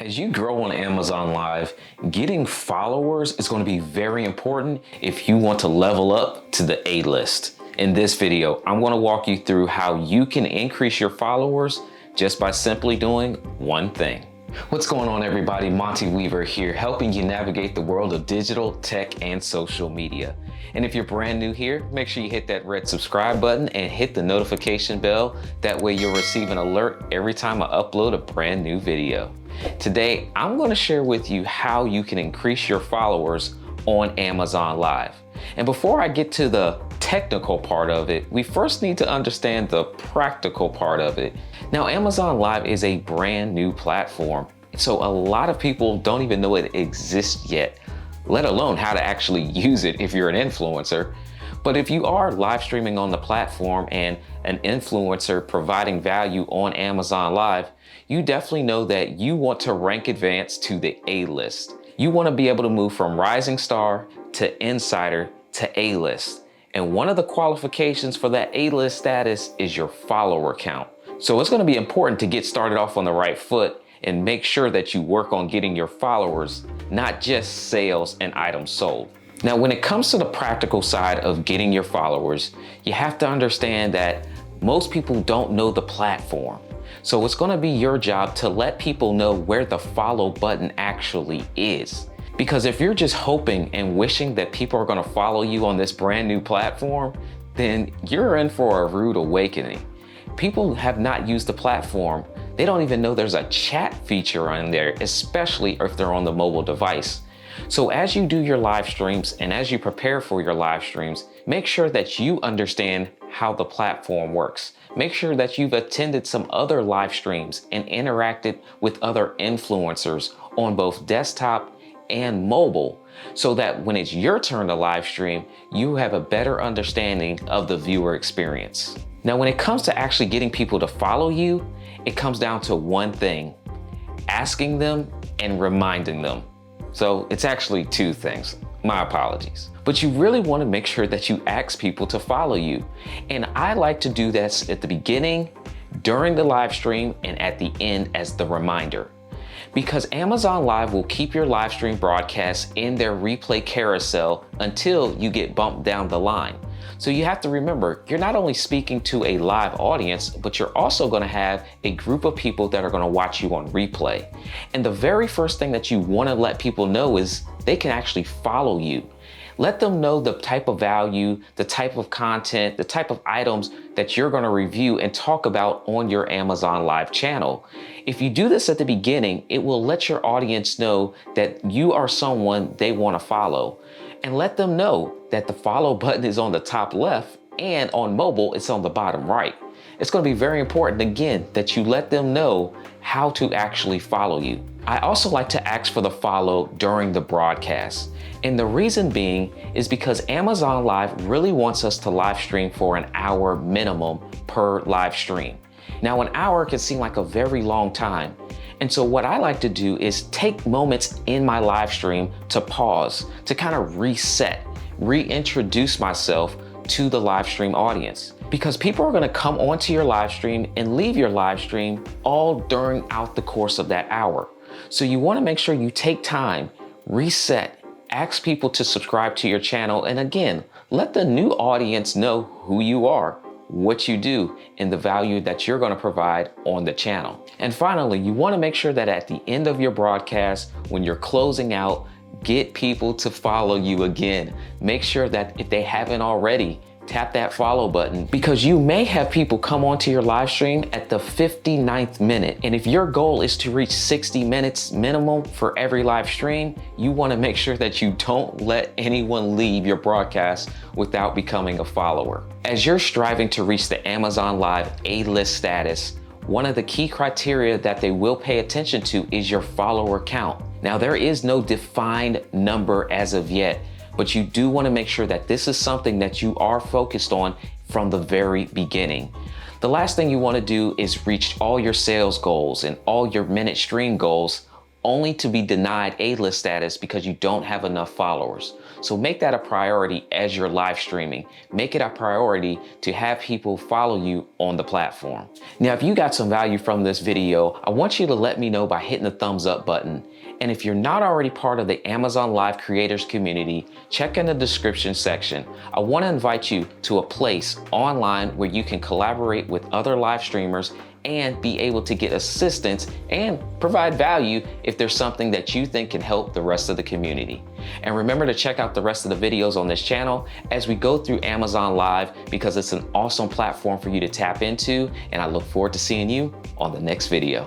As you grow on Amazon Live, getting followers is going to be very important if you want to level up to the A-list. In this video, I'm going to walk you through how you can increase your followers just by simply doing one thing. What's going on, everybody? Monte Weaver here, helping you navigate the world of digital, tech, and social media. And if you're brand new here, make sure you hit that red subscribe button and hit the notification bell. That way you'll receive an alert every time I upload a brand new video. Today, I'm going to share with you how you can increase your followers on Amazon Live. And before I get to the technical part of it, we first need to understand the practical part of it. Now, Amazon Live is a brand new platform, so a lot of people don't even know it exists yet, let alone how to actually use it if you're an influencer. But if you are live streaming on the platform and an influencer providing value on Amazon Live, you definitely know that you want to rank advance to the A-list. You want to be able to move from rising star to insider to A-list. And one of the qualifications for that A-list status is your follower count. So it's going to be important to get started off on the right foot and make sure that you work on getting your followers, not just sales and items sold. Now, when it comes to the practical side of getting your followers, you have to understand that most people don't know the platform. So it's going to be your job to let people know where the follow button actually is. Because if you're just hoping and wishing that people are going to follow you on this brand new platform, then you're in for a rude awakening. People have not used the platform. They don't even know there's a chat feature on there, especially if they're on the mobile device. So as you do your live streams and as you prepare for your live streams, make sure that you understand how the platform works. Make sure that you've attended some other live streams and interacted with other influencers on both desktop and mobile, so that when it's your turn to live stream, you have a better understanding of the viewer experience. Now, when it comes to actually getting people to follow you, it comes down to one thing: asking them and reminding them. So it's actually two things. My apologies. But you really want to make sure that you ask people to follow you. And I like to do this at the beginning, during the live stream, and at the end as the reminder. Because Amazon Live will keep your live stream broadcasts in their replay carousel until you get bumped down the line. So you have to remember, you're not only speaking to a live audience, but you're also going to have a group of people that are going to watch you on replay. And the very first thing that you want to let people know is they can actually follow you. Let them know the type of value, the type of content, the type of items that you're going to review and talk about on your Amazon Live channel. If you do this at the beginning, it will let your audience know that you are someone they want to follow. And let them know that the follow button is on the top left and on mobile, it's on the bottom right. It's going to be very important, again, that you let them know how to actually follow you. I also like to ask for the follow during the broadcast. And the reason being is because Amazon Live really wants us to live stream for an hour minimum per live stream. Now, an hour can seem like a very long time. And so what I like to do is take moments in my live stream to pause, to kind of reset, reintroduce myself to the live stream audience. Because people are going to come onto your live stream and leave your live stream all out the course of that hour. So you want to make sure you take time, reset, ask people to subscribe to your channel, and again, let the new audience know who you are, what you do, and the value that you're going to provide on the channel. And finally, you want to make sure that at the end of your broadcast, when you're closing out, get people to follow you again. Make sure that if they haven't already, tap that follow button, because you may have people come onto your live stream at the 59th minute. And if your goal is to reach 60 minutes minimum for every live stream, you want to make sure that you don't let anyone leave your broadcast without becoming a follower. As you're striving to reach the Amazon Live A-list status, one of the key criteria that they will pay attention to is your follower count. Now, there is no defined number as of yet, but you do want to make sure that this is something that you are focused on from the very beginning. The last thing you want to do is reach all your sales goals and all your minute stream goals only to be denied A-list status because you don't have enough followers. So make that a priority as you're live streaming. Make it a priority to have people follow you on the platform. Now, if you got some value from this video, I want you to let me know by hitting the thumbs up button. And if you're not already part of the Amazon Live Creators community, check in the description section. I want to invite you to a place online where you can collaborate with other live streamers and be able to get assistance and provide value if there's something that you think can help the rest of the community. And remember to check out the rest of the videos on this channel as we go through Amazon Live, because it's an awesome platform for you to tap into, and I look forward to seeing you on the next video.